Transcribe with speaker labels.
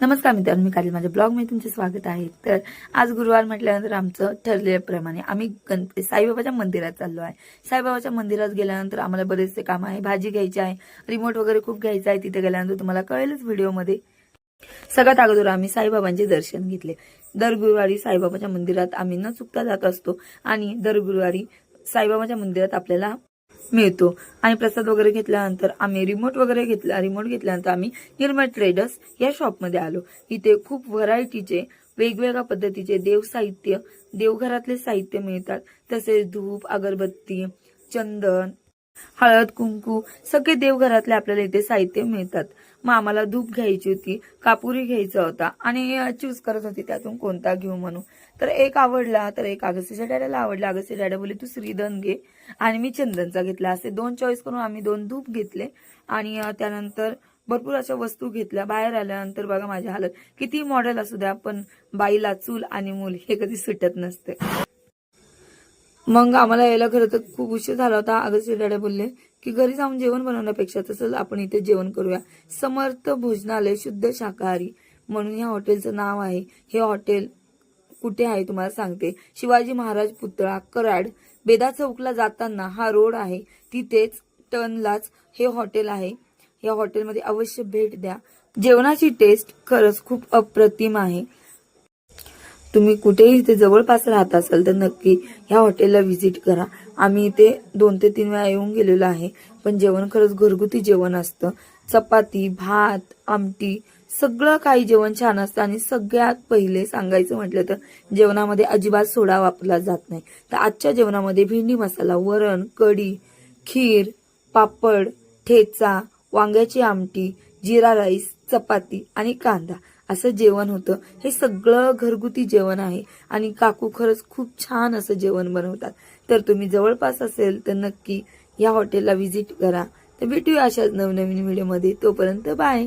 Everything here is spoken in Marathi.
Speaker 1: नमस्कार मित्रांनो, मी काली माझ्या ब्लॉग मध्ये तुमचे स्वागत आहे। तर आज गुरुवार म्हटल्यानंतर आमचं ठरलेल्याप्रमाणे आम्ही साईबाबाच्या मंदिरात चाललो आहे। साईबाबाच्या मंदिरात गेल्यानंतर आम्हाला बरेचसे काम आहे, भाजी घ्यायची आहे, रिमोट वगैरे खूप घ्यायचा आहे। तिथे गेल्यानंतर तुम्हाला कळेलच व्हिडिओमध्ये। सगळ्यात अगोदर आम्ही साईबाबांचे दर्शन घेतले। दर गुरुवारी साईबाबाच्या मंदिरात आम्ही न चुकता जात असतो आणि दर गुरुवारी साईबाबाच्या मंदिरात आपल्याला मिळतो। आणि प्रसाद वगैरे घेतल्यानंतर आम्ही रिमोट वगैरे घेतला। रिमोट घेतल्यानंतर आम्ही निर्मळ ट्रेडर्स या शॉप मध्ये आलो। इथे खूप व्हरायटीचे वेगवेगळ्या पद्धतीचे देव साहित्य, देवघरातले साहित्य मिळतात। तसेच धूप, अगरबत्ती, चंदन, हळद, कुंकू सगळे देवघरातले आपल्याला इथे साहित्य मिळतात। मग आम्हाला धूप घ्यायची होती, कापुरी घ्यायचा होता आणि चूज करत होती त्यातून कोणता घेऊ म्हणून। तर एक आवडला, तर एक अगस्तीच्या डॅडाला आवडला। अगस्तीच्या डॅडा बोलले तू श्रीधन घे आणि मी चंदनचा घेतला। असे दोन चॉईस करून आम्ही दोन धूप घेतले आणि त्यानंतर भरपूर अशा वस्तू घेतल्या। बाहेर आल्यानंतर बघा माझी हालत, किती मॉडेल असू द्या पण बाईला चूल आणि मूल हे कधी सुटत नसते। मग आम्हाला यायला खरं तर खूप उशीर झाला होता। अगस्ती डॅडा बोलले की घरी जाऊन जेवण बनवण्यापेक्षा तसंच आपण इथे जेवण करूया। समर्थ भोजनालय शुद्ध शाकाहारी म्हणून या हॉटेलचं नाव आहे। हे हॉटेल कुठे आहे तुम्हाला सांगते, शिवाजी महाराज पुतळा, कराड, बेदा चौकला जाताना हा रोड आहे, तिथेच टर्नलाच हे हॉटेल आहे। या हॉटेलमध्ये अवश्य भेट द्या। जेवणाची टेस्ट खरंच खूप अप्रतिम आहे। तुम्ही कुठेही इथे जवळपास राहत असाल तर नक्की ह्या हॉटेलला व्हिजिट करा। आम्ही इथे 2 ते 3 वेळा येऊन गेलेलो आहे, पण जेवण खरंच घरगुती जेवण असतं। चपाती, भात, आमटी सगळं काही जेवण छान असतं। आणि सगळ्यात पहिले सांगायचं म्हटलं तर जेवणामध्ये अजिबात सोडा वापरला जात नाही। तर आजच्या जेवणामध्ये भेंडी मसाला, वरण, कढी, खीर, पापड, ठेचा, वांग्याची आमटी, जिरा राईस, चपाती आणि कांदा असं जेवण होतं। हे सगळं घरगुती जेवण आहे आणि काकू खरंच खूप छान असं जेवण बनवतात। तर तुम्ही जवळपास असेल तर नक्की या हॉटेलला व्हिजिट करा। तर भेटूया अशाच नवनवीन व्हिडिओमध्ये, तोपर्यंत बाय।